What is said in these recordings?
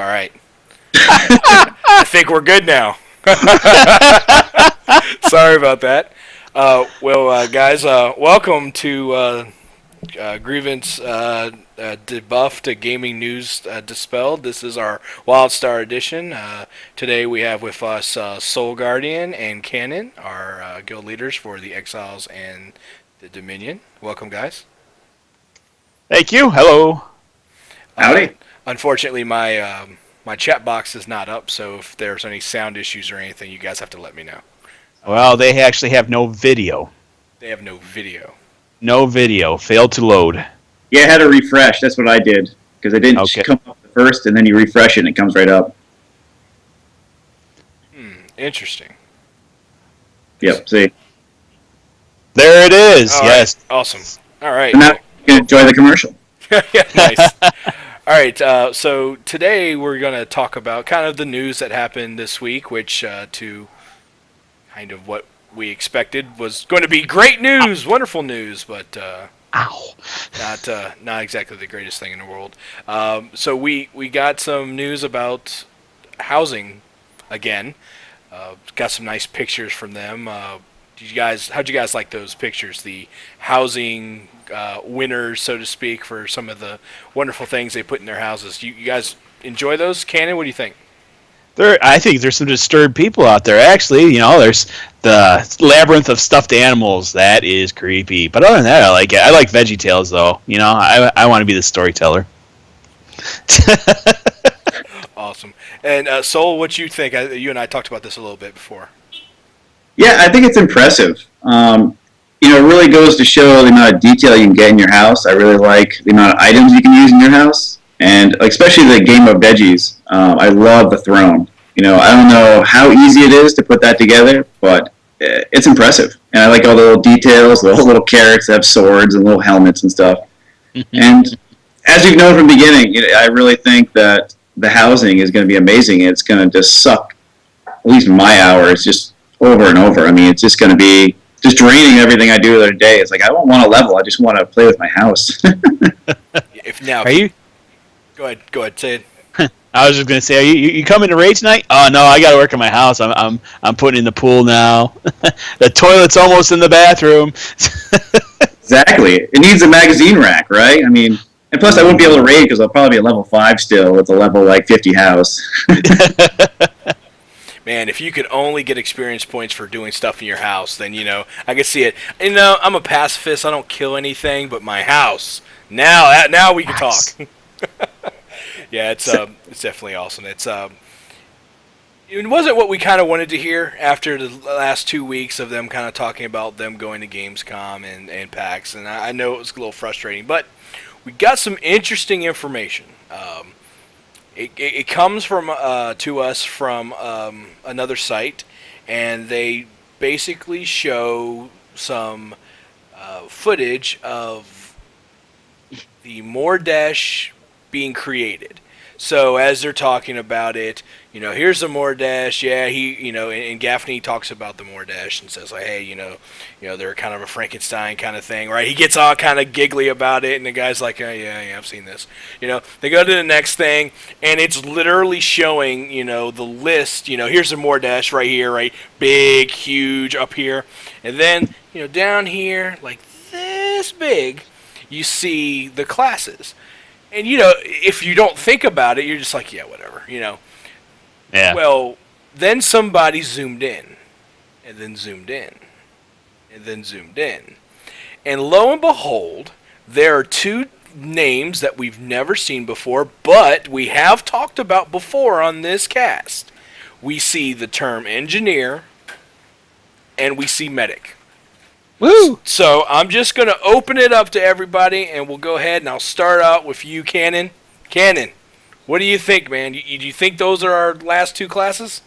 All right. I think we're good now. Sorry about that. Guys, welcome to Grievance Debuffed Gaming News Dispelled. This is our WildStar edition. Today we have with us Soul Guardian and Cannon, our guild leaders for the Exiles and the Dominion. Welcome, guys. Thank you. Hello. Howdy. Unfortunately, my chat box is not up, so if there's any sound issues or anything, you guys have to let me know. Well, they actually have no video. They have no video. No video. Failed to load. Yeah, I had to refresh. That's what I did. Because it didn't come up first, and then you refresh it, and it comes right up. Interesting. Yep, see. There it is. All yes. Right. Awesome. All right. And now you can enjoy the commercial. Yeah, nice. All right, so today we're going to talk about kind of the news that happened this week, which to kind of what we expected was going to be great news, wonderful news, but not exactly the greatest thing in the world. So we got some news about housing again. Got some nice pictures from them. How'd you guys like those pictures? The housing winners, so to speak, for some of the wonderful things they put in their houses. You guys enjoy those? Cannon, what do you think? I think there's some disturbed people out there. Actually, there's the labyrinth of stuffed animals. That is creepy. But other than that, I like it. I like VeggieTales, though. I want to be the storyteller. Awesome. And Soul, what you think? You and I talked about this a little bit before. Yeah, I think it's impressive. It really goes to show the amount of detail you can get in your house. I really like the amount of items you can use in your house. And especially the game of veggies. I love the throne. I don't know how easy it is to put that together, but it's impressive. And I like all the little details, the little carrots that have swords and little helmets and stuff. And as you've known from the beginning, I really think that the housing is going to be amazing. It's going to just suck at least my hours just over and over. I mean, it's just going to be just draining everything I do the other day. It's like, I don't want to level. I just want to play with my house. Go ahead, say it. I was just gonna say, you coming to raid tonight? Oh no, I gotta work on my house. I'm putting in the pool now. The toilet's almost in the bathroom. Exactly. It needs a magazine rack, right? I mean, and plus I won't be able to raid because I'll probably be at level 5 still with a level 50 house. Man, if you could only get experience points for doing stuff in your house, then I could see it. I'm a pacifist. I don't kill anything, but my house. Now we can talk. Yeah, it's definitely awesome. It wasn't what we kind of wanted to hear after the last 2 weeks of them kind of talking about them going to Gamescom and PAX, and I know it was a little frustrating, but we got some interesting information. It comes from to us from another site, and they basically show some footage of the Mordash being created. So as they're talking about it, here's the Mordash. Yeah, and Gaffney talks about the Mordash and says like, hey, they're kind of a Frankenstein kind of thing, right? He gets all kind of giggly about it, and the guy's like, yeah, I've seen this. They go to the next thing, and it's literally showing, the list. Here's the Mordash right here, right, big, huge up here, and then down here, like this big, you see the classes. And, if you don't think about it, you're just like, yeah, whatever, Yeah. Well, then somebody zoomed in, and then zoomed in, and then zoomed in. And lo and behold, there are 2 names that we've never seen before, but we have talked about before on this cast. We see the term engineer, and we see medic. Woo! So I'm just going to open it up to everybody, and we'll go ahead, and I'll start out with you, Cannon. Cannon, what do you think, man? Do you think those are our last 2 classes?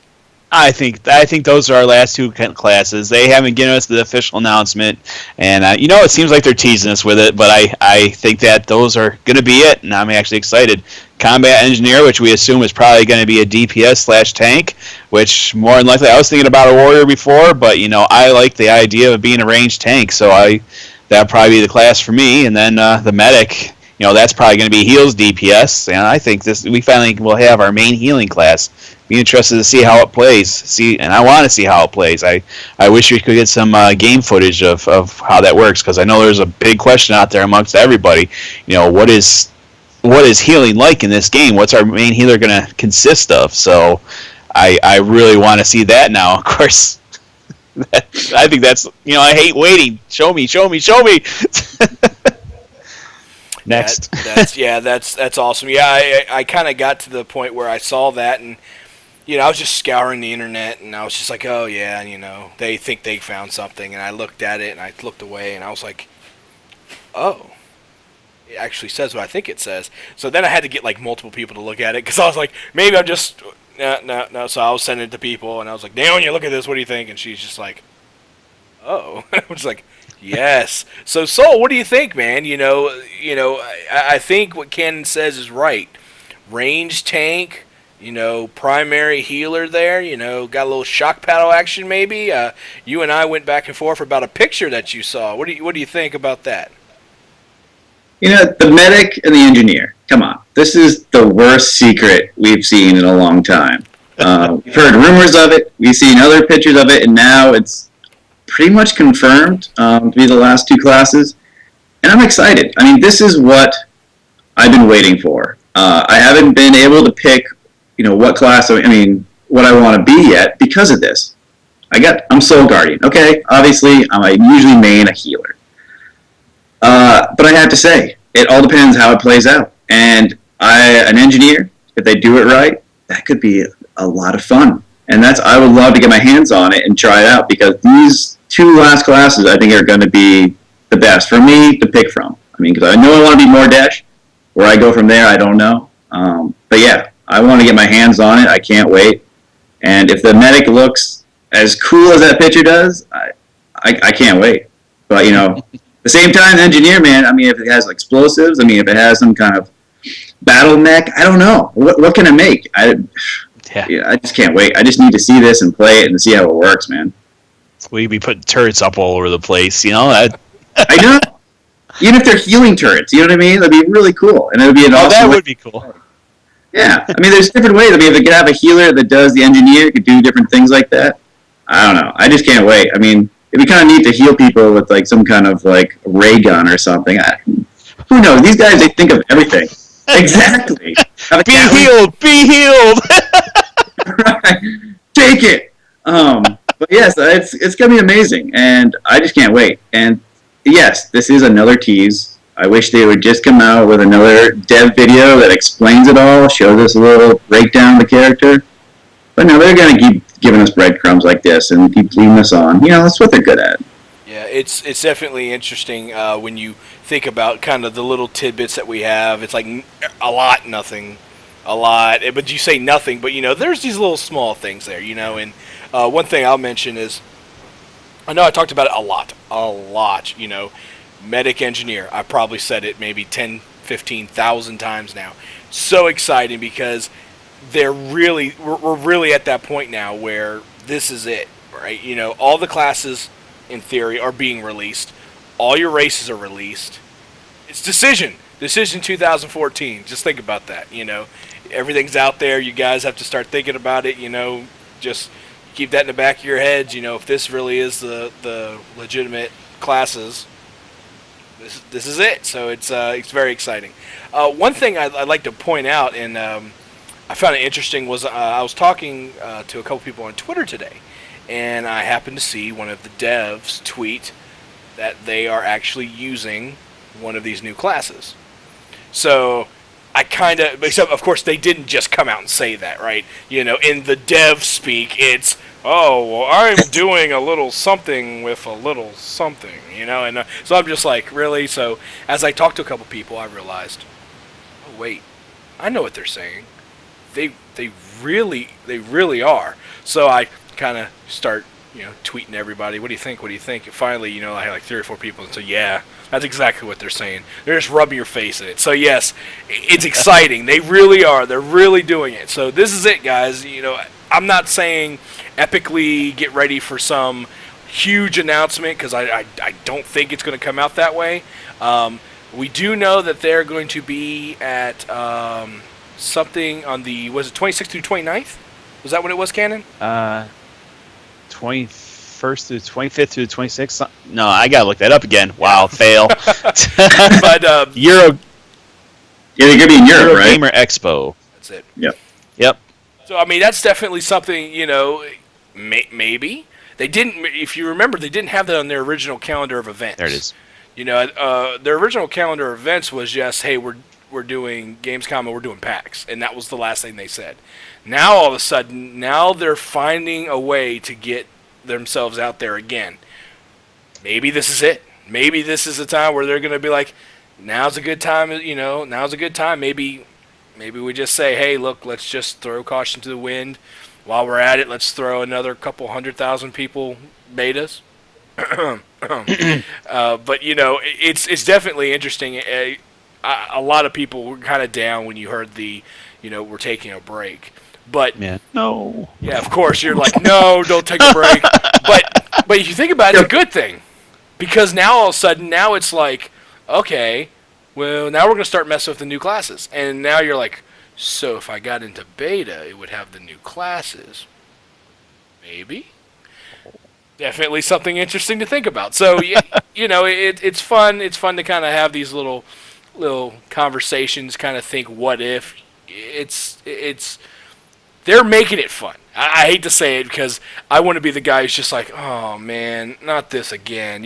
I think those are our last 2 classes. They haven't given us the official announcement, and it seems like they're teasing us with it, but I think that those are going to be it, and I'm actually excited. Combat Engineer, which we assume is probably going to be a DPS/tank, which more than likely, I was thinking about a Warrior before, but I like the idea of being a ranged tank, so that'd probably be the class for me. And then the Medic, that's probably going to be heals DPS, and I think we finally will have our main healing class. Be interested to see how it plays. And I want to see how it plays. I wish we could get some game footage of how that works, because I know there's a big question out there amongst everybody. What is healing like in this game? What's our main healer going to consist of? So I really want to see that now. Of course, I think that's I hate waiting. Show me. Next. That's awesome. Yeah, I kind of got to the point where I saw that, and I was just scouring the internet, and I was just like, oh yeah, they think they found something, and I looked at it, and I looked away, and I was like, oh, it actually says what I think it says. So then I had to get like multiple people to look at it, because I was like, maybe I'm just no. So I was sending it to people, and I was like, Naomi, look at this. What do you think? And she's just like, oh. I was like, yes. So Soul, what do you think, man? I think what Cannon says is right. Range tank, primary healer there. Got a little shock paddle action maybe. You and I went back and forth about a picture that you saw. What do you think about that? The medic and the engineer. Come on, this is the worst secret we've seen in a long time. We've heard rumors of it. We've seen other pictures of it, and now it's pretty much confirmed to be the last two classes, and I'm excited. I mean, this is what I've been waiting for. I haven't been able to pick, what class, what I want to be yet because of this. I'm Soul Guardian. Okay, obviously, I usually main a healer. But I have to say, it all depends how it plays out. And an engineer, if they do it right, that could be a lot of fun. And I would love to get my hands on it and try it out, because these two last classes I think are going to be the best for me to pick from. Because I know I want to be more Dash. Where I go from there, I don't know. But yeah, I want to get my hands on it. I can't wait. And if the medic looks as cool as that picture does, I can't wait. But, at the same time, the engineer, man, if it has explosives, if it has some kind of battle mech, I don't know. What can it make? I just can't wait. I just need to see this and play it and see how it works, man. We'd be putting turrets up all over the place, I know. Even if they're healing turrets, you know what I mean? That'd be really cool. And it would be an awesome that way. Would be cool. Yeah. There's different ways. If they could have a healer that does the engineer, could do different things like that. I don't know. I just can't wait. It'd be kind of neat to heal people with, some kind of, ray gun or something. Who knows? These guys, they think of everything. Exactly. Be healed! Right. Take it! But yes, it's going to be amazing, and I just can't wait. And yes, this is another tease. I wish they would just come out with another dev video that explains it all, shows us a little breakdown of the character. But no, they're going to keep giving us breadcrumbs like this and keep leading us on. That's what they're good at. Yeah, it's definitely interesting when you think about kind of the little tidbits that we have. It's like a lot, nothing, a lot. But you say nothing, but there's these little small things there, And one thing I'll mention is, I know I talked about it a lot. Medic engineer. I probably said it maybe 10, 15,000 times now. So exciting, because we're really at that point now where this is it, right? All the classes in theory are being released. All your races are released. It's Decision 2014. Just think about that. Everything's out there. You guys have to start thinking about it. Just keep that in the back of your heads. If this really is the legitimate classes, this is it. So it's very exciting. One thing I'd like to point out, and I found it interesting, was I was talking to a couple people on Twitter today, and I happened to see one of the devs tweet that they are actually using one of these new classes. So except of course they didn't just come out and say that, right? In the dev speak, it's, oh, well, I'm doing a little something with a little something, and so I'm just like, really? So as I talked to a couple people, I realized, oh wait, I know what they're saying. They really are. So I kind of start, tweeting everybody, what do you think? And finally, I had like 3 or 4 people, and so yeah, that's exactly what they're saying. They're just rubbing your face in it. So yes, it's exciting. They really are. They're really doing it. So this is it, guys. I'm not saying epically get ready for some huge announcement, because I don't think it's going to come out that way. We do know that they're going to be at something on the, was it 26th through 29th? Was that what it was, Cannon? 21st through 25th through 26th. No, I gotta look that up again. Wow, fail. But Euro. Yeah, they're gonna be in Europe, Euro right? Gamer Expo. that's it. Yep. So I mean, that's definitely something, maybe they didn't. If you remember, they didn't have that on their original calendar of events. There it is. Their original calendar of events was just, hey, we're doing Gamescom and we're doing PAX, and that was the last thing they said. Now all of a sudden, they're finding a way to get themselves out there again. Maybe this is it. Maybe this is a time where they're going to be like, now's a good time. Now's a good time. Maybe we just say, hey, look, let's just throw caution to the wind. While we're at it, let's throw another couple 100,000 people betas. But it's definitely interesting. A lot of people were kind of down when you heard we're taking a break. But Yeah. No. yeah, of course you're like, no, don't take a break. But if you think about it, it's a good thing, because now all of a sudden it's like, okay, well, now we're gonna start messing with the new classes, and now you're like, so if I got into beta, it would have the new classes. Maybe. Definitely something interesting to think about. So it's fun. It's fun to kind of have these little conversations. Kind of think, what if? It's they're making it fun. I hate to say it because I want to be the guy who's just like, oh man, not this again,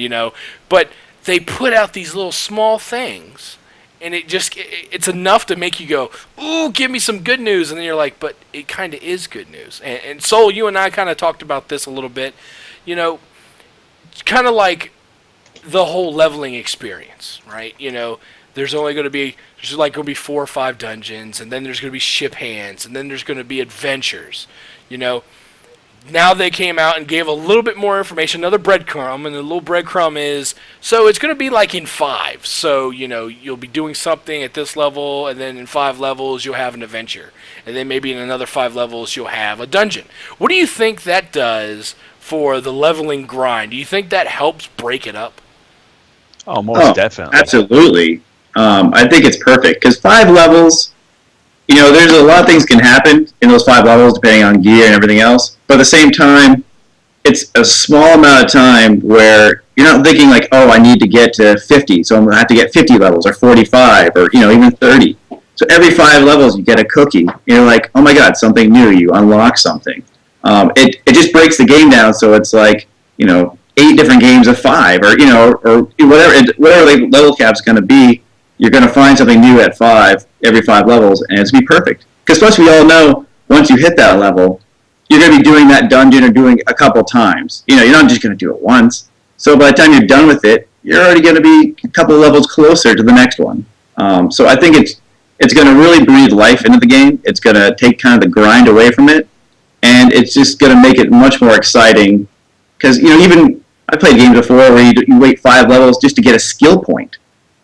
But they put out these little small things, and it's enough to make you go, ooh, give me some good news. And then you're like, but it kind of is good news. And Soul, you and I kind of talked about this a little bit. Kind of like the whole leveling experience, right? There's only going to be 4 or 5 dungeons, and then there's going to be ship hands, and then there's going to be adventures. Now they came out and gave a little bit more information, another breadcrumb, and the little breadcrumb is, so it's going to be like in 5. So, you'll be doing something at this level, and then in 5 levels you'll have an adventure. And then maybe in another 5 levels you'll have a dungeon. What do you think that does for the leveling grind? Do you think that helps break it up? Oh, most definitely. Absolutely. I think it's perfect because 5 levels, there's a lot of things can happen in those 5 levels depending on gear and everything else. But at the same time, it's a small amount of time where you're not thinking like, oh, I need to get to 50, so I'm going to have to get 50 levels or 45 or, even 30. So every 5 levels you get a cookie. You're like, oh my God, something new. You unlock something. It just breaks the game down so it's like, 8 different games of 5 or, or whatever the level cap's going to be. You're going to find something new at 5, every 5 levels, and it's going to be perfect. Because plus we all know, once you hit that level, you're going to be doing that dungeon or doing a couple times. You're not just going to do it once. So by the time you're done with it, you're already going to be a couple of levels closer to the next one. So I think it's going to really breathe life into the game. It's going to take kind of the grind away from it, and it's just going to make it much more exciting. Because, even I played games before where you wait 5 levels just to get a skill point.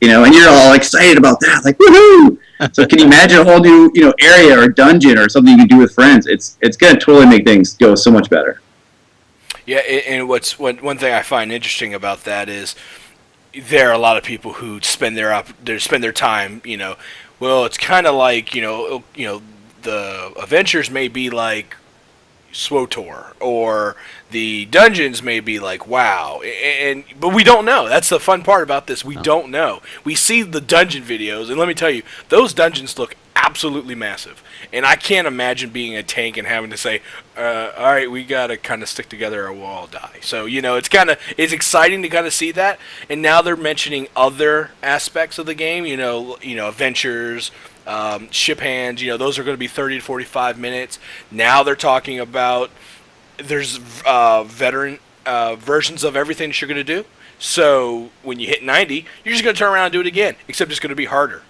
And you're all excited about that, like, woohoo! So can you imagine a whole new, area or dungeon or something you can do with friends? It's going to totally make things go so much better. Yeah, and one thing I find interesting about that is there are a lot of people who spend their time, well, it's kind of like, the adventures may be like SWTOR, or the dungeons may be like WoW, but we don't know. That's the fun part about this. We don't know. We see the dungeon videos, and let me tell you, those dungeons look absolutely massive. And I can't imagine being a tank and having to say, all right, we gotta kind of stick together or we'll all die. So it's exciting to kind of see that. And now they're mentioning other aspects of the game. Adventures. Ship hands, those are going to be 30 to 45 minutes. Now they're talking about there's veteran versions of everything that you're going to do. So when you hit 90, you're just going to turn around and do it again, except it's going to be harder.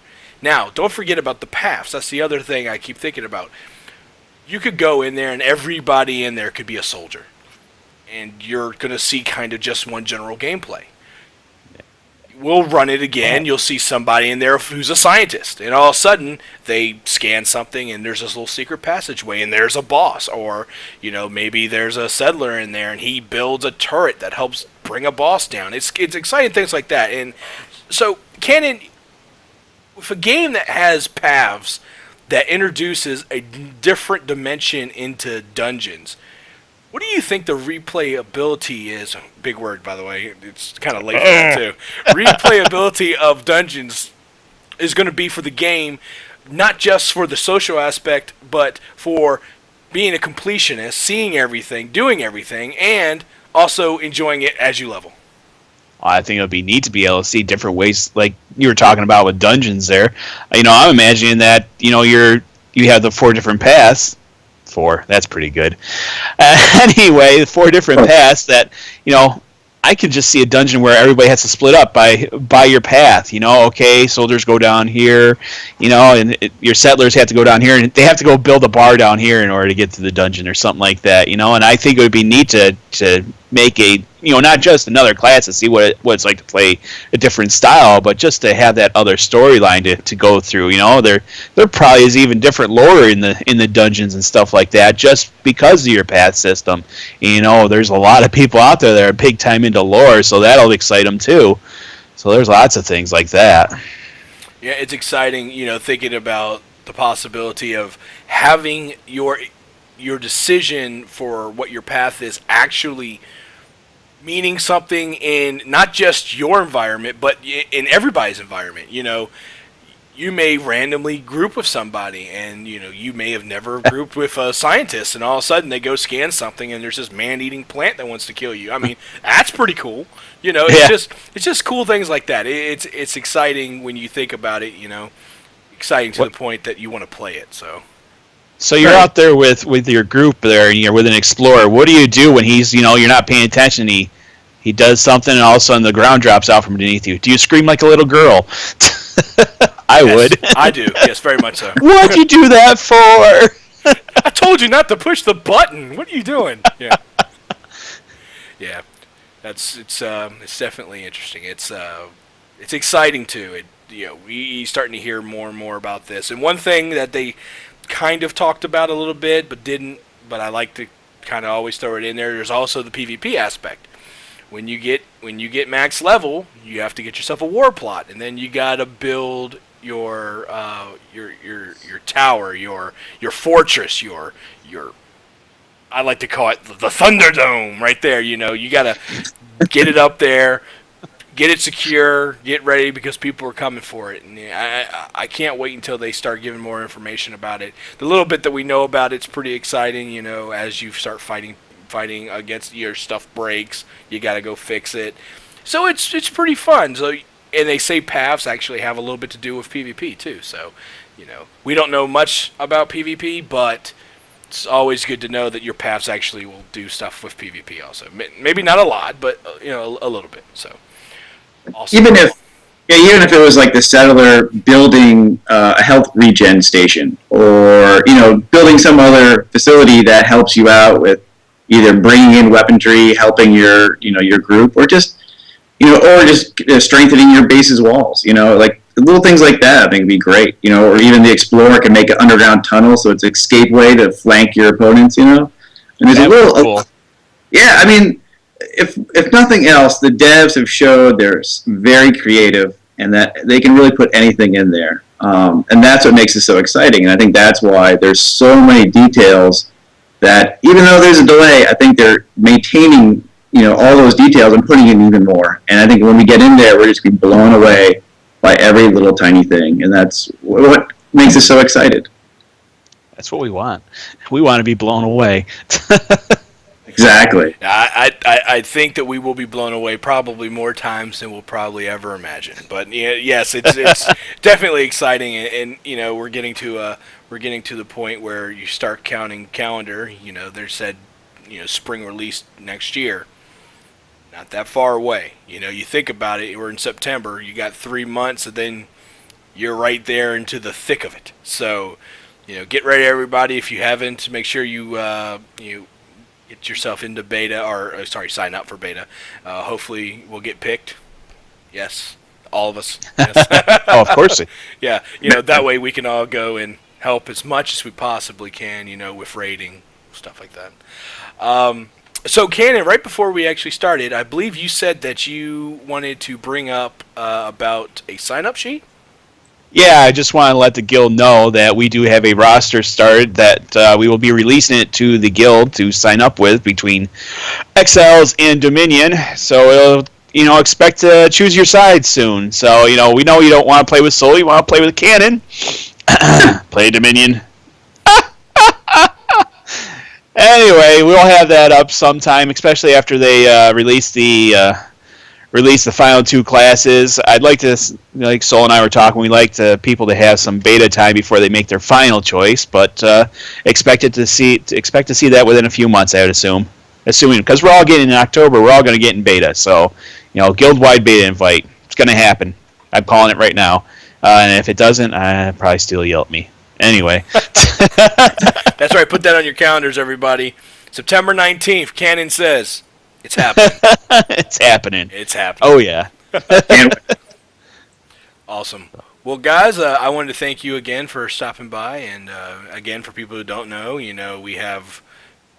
Now, don't forget about the paths. That's the other thing I keep thinking about. You could go in there and everybody in there could be a soldier. And you're going to see kind of just one general gameplay. We'll run it again. You'll see somebody in there who's a scientist, and all of a sudden they scan something, and there's this little secret passageway, and there's a boss, or maybe there's a settler in there, and he builds a turret that helps bring a boss down. It's exciting things like that, and so Cannon, if a game that has paths that introduces a different dimension into dungeons, what do you think the replayability is? Big word, by the way. It's kind of late for that, too. Replayability of dungeons is going to be for the game, not just for the social aspect, but for being a completionist, seeing everything, doing everything, and also enjoying it as you level. I think it would be neat to be able to see different ways, like you were talking about with dungeons there. I'm imagining that, you have the 4 different paths. 4, that's pretty good. Anyway, the 4 different paths that, I could just see a dungeon where everybody has to split up by your path. Okay, soldiers go down here, and your settlers have to go down here, and they have to go build a bar down here in order to get to the dungeon or something like that. And I think it would be neat to make a, not just another class to see what it's like to play a different style, but just to have that other storyline to go through. There probably is even different lore in the dungeons and stuff like that, just because of your path system. There's a lot of people out there that are big time into lore, so that'll excite them too. So there's lots of things like that. Yeah, it's exciting, thinking about the possibility of having your decision for what your path is actually meaning something in not just your environment, but in everybody's environment. You may randomly group with somebody, and you may have never grouped with a scientist, and all of a sudden they go scan something, and there's this man-eating plant that wants to kill you. I mean, that's pretty cool. It's just cool things like that. It's exciting when you think about it. Exciting to the point that you want to play it. So you're out there with your group there, and you're with an explorer. What do you do when he's, you're not paying attention? He does something, and all of a sudden the ground drops out from underneath you. Do you scream like a little girl? I would. I do. Yes, very much so. What'd you do that for? I told you not to push the button. What are you doing? Yeah. Yeah. It's definitely interesting. It's exciting too. We starting to hear more and more about this. And one thing that they kind of talked about a little bit, but I like to kind of always throw it in there. There's also the PvP aspect. When you get max level, you have to get yourself a war plot, and then you gotta build your tower, your fortress, your I like to call it the Thunderdome right there. You gotta get it up there, get it secure, get ready because people are coming for it. And I can't wait until they start giving more information about it. The little bit that we know about it's pretty exciting. As you start fighting against, your stuff breaks, you got to go fix it. So it's pretty fun. So, and they say paths actually have a little bit to do with PvP too. So, we don't know much about PvP, but it's always good to know that your paths actually will do stuff with PvP also. Maybe not a lot, but a little bit. So, also even if it was like the settler building a health regen station, or building some other facility that helps you out with either bringing in weaponry, helping your group, or just strengthening your base's walls. Like little things like that, I think would be great. Or even the explorer can make an underground tunnel, so it's an escape way to flank your opponents. And there's cool. Yeah, I mean, if nothing else, the devs have showed they're very creative and that they can really put anything in there. And that's what makes it so exciting. And I think that's why there's so many details that even though there's a delay, I think they're maintaining, all those details and putting in even more. And I think when we get in there, we're just going to be blown away by every little tiny thing. And that's what makes us so excited. That's what we want. We want to be blown away. Exactly. I think that we will be blown away probably more times than we'll probably ever imagine. But yes, it's definitely exciting, and we're getting to the point where you start counting calendar. They said spring release next year. Not that far away. You think about it. We're in September. You got 3 months, and then you're right there into the thick of it. So get ready, everybody. If you haven't, make sure you get yourself into beta, or sign up for beta. Hopefully we'll get picked. Yes, all of us. Yes. Oh, of course. Yeah, that way we can all go and help as much as we possibly can, with raiding, stuff like that. So, Cannon, right before we actually started, I believe you said that you wanted to bring up about a sign-up sheet? Yeah, I just want to let the guild know that we do have a roster start that we will be releasing it to the guild to sign up with between Exiles and Dominion. So expect to choose your side soon. So we know you don't want to play with Soul, you want to play with Cannon. Play Dominion. Anyway, we'll have that up sometime, especially after they release the final two classes. I'd like to, like Sol and I were talking, we like people to have some beta time before they make their final choice, but expect to see that within a few months, I would assume. Assuming, because we're all getting in October, we're all going to get in beta. So, guild-wide beta invite. It's going to happen. I'm calling it right now. And if it doesn't, probably still yell at me. Anyway. That's right. Put that on your calendars, everybody. September 19th, Cannon says. It's happening. It's happening. It's happening. Oh, yeah. Awesome. Well, guys, I wanted to thank you again for stopping by. And, again, for people who don't know, we have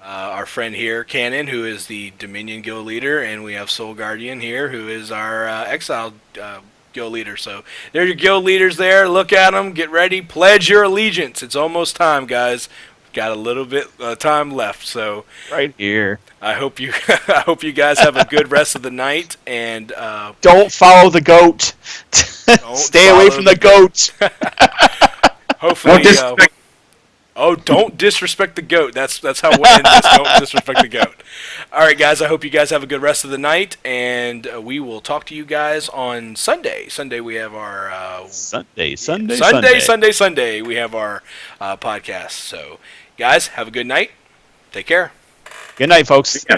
our friend here, Cannon, who is the Dominion Guild leader. And we have Soul Guardian here, who is our Exile Guild leader. So there's your guild leaders there. Look at them. Get ready. Pledge your allegiance. It's almost time, guys. Got a little bit time left, so right here. I hope you guys have a good rest of the night, and don't follow the goat. Stay away from the goat. Hopefully, don't disrespect the goat. That's how we end this. Don't disrespect the goat. All right, guys. I hope you guys have a good rest of the night, and we will talk to you guys on Sunday. Sunday we have our Sunday. We have our podcast. So. Guys, have a good night. Take care. Good night, folks. Yeah.